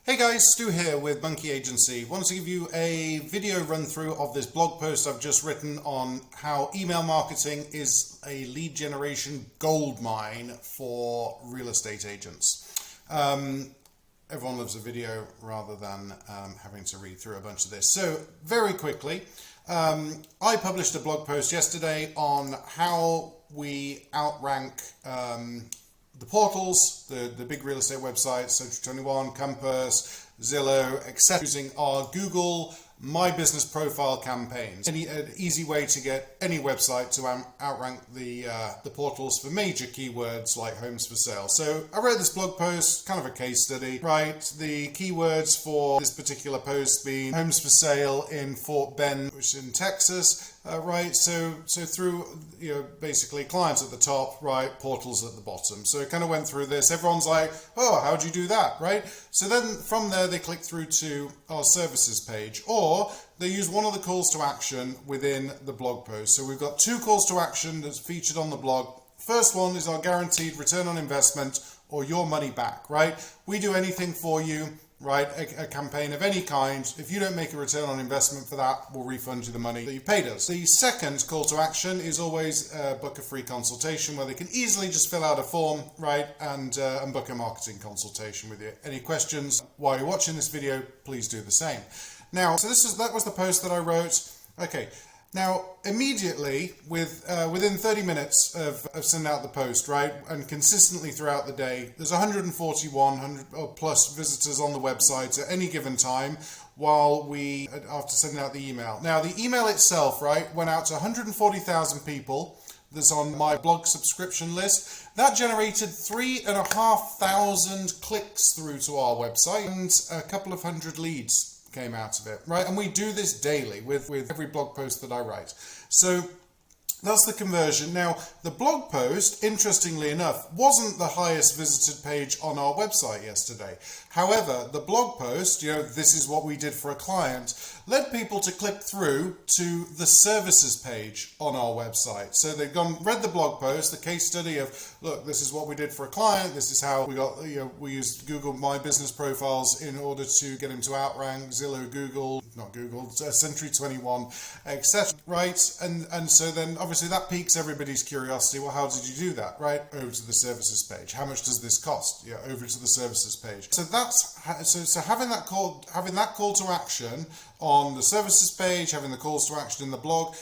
Hey guys, Stu here with MNKY.agency. Wanted to give you a video run through of this blog post I've just written on how email marketing is a lead generation goldmine for real estate agents. Everyone loves a video rather than having to read through a bunch of this. So very quickly, I published a blog post yesterday on how we outrank the portals, the big real estate websites, Century 21, Compass, Zillow, etc., using our Google My Business Profile campaigns. An easy way to get any website to outrank the portals for major keywords like homes for sale. So I wrote this blog post, kind of a case study, right? The keywords for this particular post being homes for sale in Fort Bend, which is in Texas, right? So through, basically clients at the top, right? Portals at the bottom. So it kind of went through this. Everyone's like, oh, how'd you do that, right? So then from there, they click through to our services page, or they use one of the calls to action within the blog post. So we've got two calls to action that's featured on the blog. First one is our guaranteed return on investment or your money back, right? We do anything for you, right? A campaign of any kind. If you don't make a return on investment for that, we'll refund you the money that you paid us. The second call to action is always book a free consultation where they can easily just fill out a form, right? And book a marketing consultation with you. Any questions while you're watching this video, please do the same. Now, so that was the post that I wrote. Okay. Now, immediately, within 30 minutes of sending out the post, right, and consistently throughout the day, there's 141 or plus visitors on the website at any given time after sending out the email. Now, the email itself, right, went out to 140,000 people that's on my blog subscription list. That generated 3,500 clicks through to our website and a couple of hundred leads came out of it, right? And we do this daily with every blog post that I write. So that's the conversion. Now, the blog post, interestingly enough, wasn't the highest visited page on our website yesterday. However, the blog post, this is what we did for a client, led people to click through to the services page on our website. So they've read the blog post, the case study of, look, this is what we did for a client, this is how we got, we used Google My Business Profiles in order to get him to outrank Zillow, Century 21, etc. Right? And so then obviously that piques everybody's curiosity. Well, how did you do that? Right? Over to the services page. How much does this cost? Yeah, over to the services page. So so having that call to action on the services page, having the calls to action in the blog,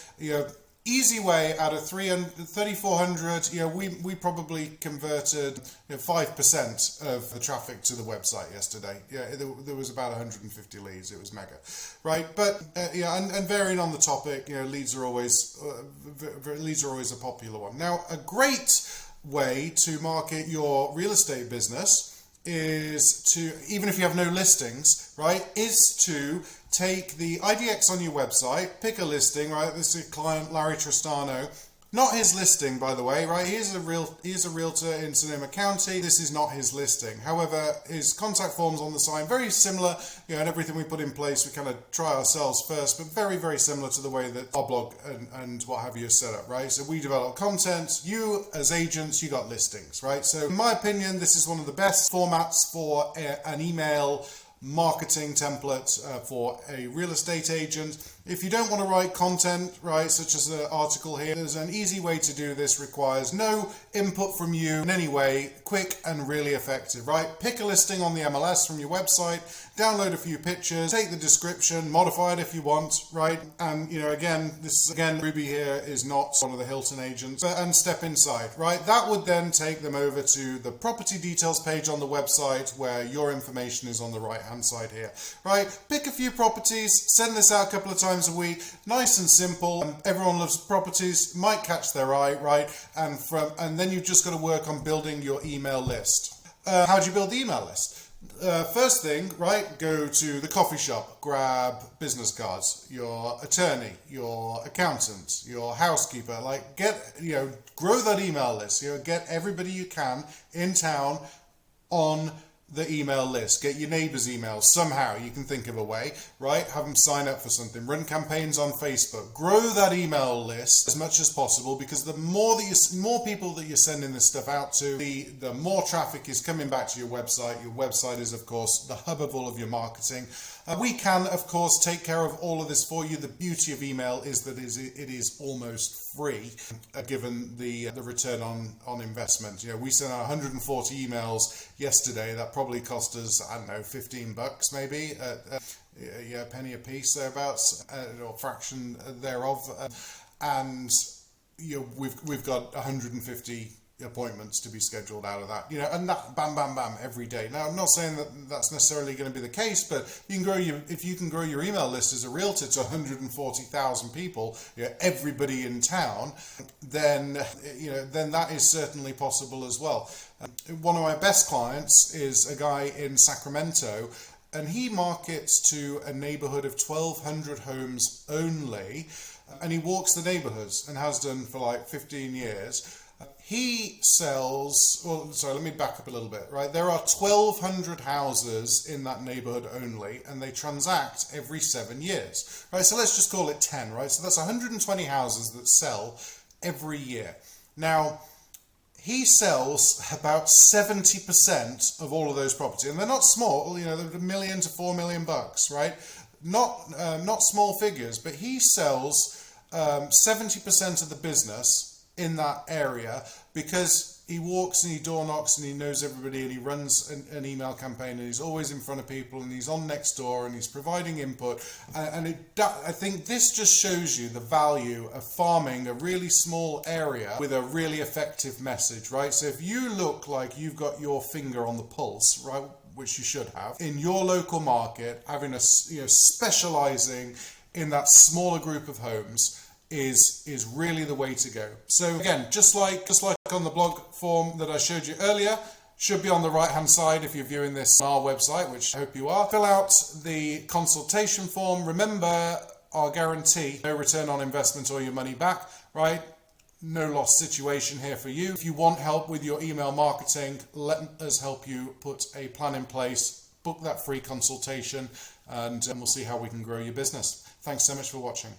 easy way out of 3,400, we probably converted 5% of the traffic to the website yesterday. Yeah, there was about 150 leads. It was mega, right? But and varying on the topic, leads are always a popular one. Now, a great way to market your real estate business is to, even if you have no listings, right, is to take the IDX on your website, pick a listing, right? This is a client, Larry Tristano. Not his listing, by the way, right? He is a realtor in Sonoma County. This is not his listing. However, his contact forms on the site, very similar, and everything we put in place, we kind of try ourselves first, but very, very similar to the way that our blog and what have you is set up, right? So we develop content. You, as agents, you got listings, right? So in my opinion, this is one of the best formats for an email marketing template for a real estate agent. If you don't want to write content, right, such as the article here, there's an easy way to do this. Requires no input from you in any way, quick and really effective, right? Pick a listing on the MLS from your website, download a few pictures, take the description, modify it if you want, right? And, Ruby here is not one of the Hilton agents, and step inside, right? That would then take them over to the property details page on the website where your information is on the right-hand side here, right? Pick a few properties, send this out a couple of times a week, nice and simple. Everyone loves properties, might catch their eye, right? And then you've just got to work on building your email list. How do you build the email list? First thing, right, go to the coffee shop, grab business cards, your attorney, your accountant, your housekeeper, grow that email list, get everybody you can in town on the email list, get your neighbors' emails somehow. You can think of a way, right? Have them sign up for something, run campaigns on Facebook, grow that email list as much as possible, because the more people that you're sending this stuff out to, the more traffic is coming back to your website. Your website is, of course, the hub of all of your marketing. We can, of course, take care of all of this for you. The beauty of email is that it is almost free, given the return on investment. You know, we sent out 140 emails yesterday. That probably cost us, I don't know, $15 maybe, yeah, a penny a piece thereabouts, or fraction thereof, and you know, we've got 150 appointments to be scheduled out of that, you know, and that bam every day. Now, I'm not saying that that's necessarily going to be the case, but if you can grow your email list as a realtor to 140,000 people, you know, everybody in town, then that is certainly possible as well. One of my best clients is a guy in Sacramento, and he markets to a neighborhood of 1,200 homes only, and he walks the neighborhoods and has done for like 15 years. He sells, well, sorry, let me back up a little bit, right? There are 1,200 houses in that neighborhood only, and they transact every 7 years, right? So let's just call it 10, right? So that's 120 houses that sell every year. Now, he sells about 70% of all of those properties, and they're not small, you know, they're $1 million to $4 million, right? Not small figures, but he sells 70% of the business in that area, because he walks and he door knocks and he knows everybody, and he runs an email campaign, and he's always in front of people, and he's on next door, and he's providing input, and I think this just shows you the value of farming a really small area with a really effective message, right? So if you look like you've got your finger on the pulse, right, which you should have, in your local market, having specializing in that smaller group of homes is really the way to go. So again, just like on the blog form that I showed you earlier, should be on the right hand side if you're viewing this on our website, which I hope you are. Fill out the consultation form. Remember our guarantee, no return on investment or your money back, right? No loss situation here for you. If you want help with your email marketing, let us help you put a plan in place. Book that free consultation, and we'll see how we can grow your business. Thanks so much for watching.